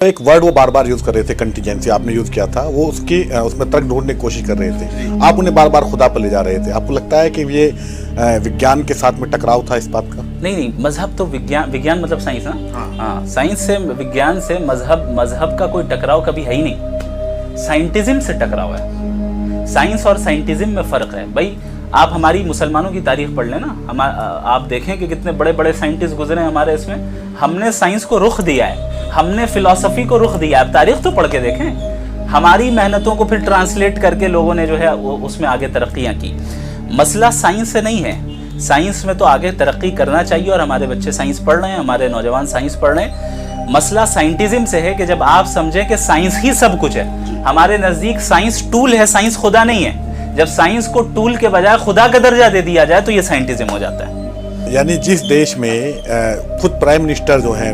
ایک ورڈ وہ بار بار یوز کر رہے تھے، کنٹینجنسی آپ نے یوز کیا تھا، وہ اس میں ترک ڈھونڈنے کی کوشش کر رہے تھے، آپ انہیں بار بار خدا پر لے جا رہے تھے. آپ کو لگتا ہے کہ یہ وگیان کے ساتھ میں ٹکراؤ تھا اس بات کا؟ نہیں، مذہب تو وگیان مطلب سائنس نا. ہاں، سائنس سے وگیان سے مذہب کا کوئی ٹکراؤ کبھی ہے ہی نہیں. سائنٹزم سے ٹکراؤ ہے. سائنس اور سائنٹزم میں فرق ہے. بھائی آپ ہماری مسلمانوں کی تاریخ پڑھ لیں نا، آپ دیکھیں کہ کتنے بڑے بڑے سائنٹسٹ گزرے ہیں ہمارے اس میں. ہم نے سائنس کو رخ دیا ہے، ہم نے فلسفی کو رخ دیا ہے. اب تاریخ تو پڑھ کے دیکھیں. ہماری محنتوں کو پھر ٹرانسلیٹ کر کے لوگوں نے جو ہے اس میں آگے ترقیاں کی. مسئلہ سائنس سے نہیں ہے. سائنس میں تو آگے ترقی کرنا چاہیے اور ہمارے بچے سائنس پڑھ رہے ہیں، ہمارے نوجوان سائنس پڑھ رہے ہیں. مسئلہ سائنٹزم سے ہے کہ جب آپ سمجھیں کہ سائنس ہی سب کچھ ہے. ہمارے نزدیک سائنس ٹول ہے، سائنس خدا نہیں ہے. جب سائنس کو ٹول کے بجائے خدا کا درجہ دے دیا جائے تو یہ سائنٹزم ہو جاتا ہے. یعنی جس دیش میں خود پرائم منسٹر جو ہیں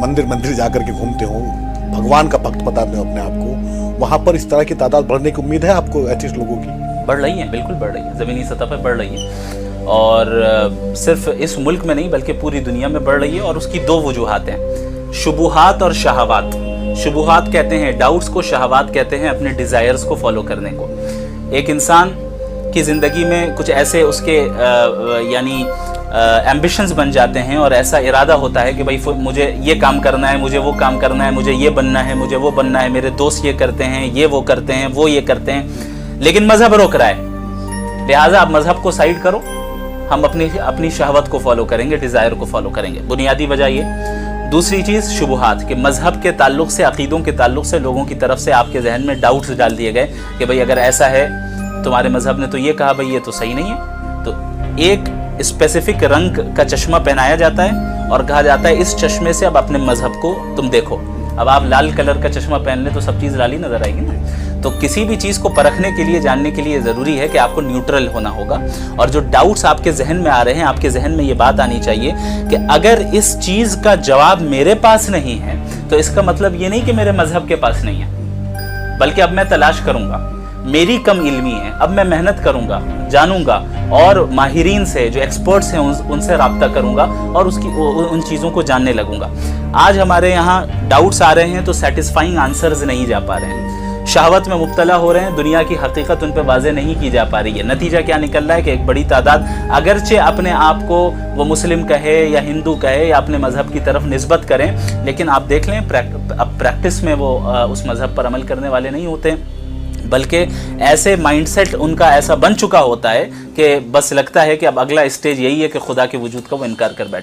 مندر جا کر کے گھومتے ہوں، بھگوان کا بھکت بتاتے ہیں اپنے آپ کو، وہاں پر اس طرح کی تعداد بڑھنے کی امید ہے آپ کو ایتھیسٹ لوگوں کی؟ بڑھ رہی ہے، بالکل بڑھ رہی ہے، زمینی سطح پہ بڑھ رہی ہے. اور صرف اس ملک میں نہیں بلکہ پوری دنیا میں بڑھ رہی ہے. اور اس کی دو وجوہات ہیں، شبہات اور شہوات. شبہات کہتے ہیں ڈاؤٹس کو، شہوات کہتے ہیں اپنے ڈیزائرز کو فالو کرنے کو. ایک انسان کی زندگی میں کچھ ایسے اس کے یعنی ایمبیشنز بن جاتے ہیں اور ایسا ارادہ ہوتا ہے کہ بھائی مجھے یہ کام کرنا ہے، مجھے وہ کام کرنا ہے، مجھے یہ بننا ہے، مجھے وہ بننا ہے، میرے دوست یہ کرتے ہیں، یہ وہ کرتے ہیں، وہ یہ کرتے ہیں، لیکن مذہب روک رہا ہے. لہٰذا آپ مذہب کو سائڈ کرو، ہم اپنی شہوت کو فالو کریں گے، ڈیزائر کو فالو کریں گے. بنیادی وجہ یہ. دوسری چیز شبہات، کہ مذہب کے تعلق سے، عقیدوں کے تعلق سے لوگوں کی طرف سے آپ کے ذہن میں ڈاؤٹس ڈال دیے گئے کہ بھائی اگر ایسا ہے، تمہارے مذہب نے تو یہ کہا، بھائی یہ تو صحیح نہیں ہے. تو ایک اسپیسیفک رنگ کا چشمہ پہنایا جاتا ہے اور کہا جاتا ہے اس چشمے سے اب اپنے مذہب کو تم دیکھو. اب آپ لال کلر کا چشمہ پہن لیں تو سب چیز لال ہی نظر آئے گی نا. تو کسی بھی چیز کو پرکھنے کے لیے، جاننے کے لیے ضروری ہے کہ آپ کو نیوٹرل ہونا ہوگا. اور جو ڈاؤٹس آپ کے ذہن میں آ رہے ہیں، آپ کے ذہن میں یہ بات آنی چاہیے کہ اگر اس چیز کا جواب میرے پاس نہیں ہے تو اس کا مطلب یہ نہیں کہ میرے مذہب کے پاس نہیں ہے، بلکہ اب میں تلاش کروں گا. میری کم علمی ہے، اب میں محنت کروں گا، جانوں گا اور ماہرین سے، جو ایکسپرٹس ہیں ان سے رابطہ کروں گا اور ان چیزوں کو جاننے لگوں گا. آج ہمارے یہاں ڈاؤٹس آ رہے ہیں تو سیٹسفائنگ آنسرز نہیں جا پا رہے ہیں. شہوت میں مبتلا ہو رہے ہیں، دنیا کی حقیقت ان پہ واضح نہیں کی جا پا رہی ہے. نتیجہ کیا نکل رہا ہے کہ ایک بڑی تعداد اگرچہ اپنے آپ کو وہ مسلم کہے یا ہندو کہے یا اپنے مذہب کی طرف نسبت کریں، لیکن آپ دیکھ لیں اب پریکٹس میں وہ اس مذہب پر عمل کرنے والے نہیں ہوتے، بلکہ ایسے مائنڈ سیٹ ان کا ایسا بن چکا ہوتا ہے کہ بس لگتا ہے کہ اب اگلا اسٹیج یہی ہے کہ خدا کے وجود کا وہ انکار کر بیٹھے.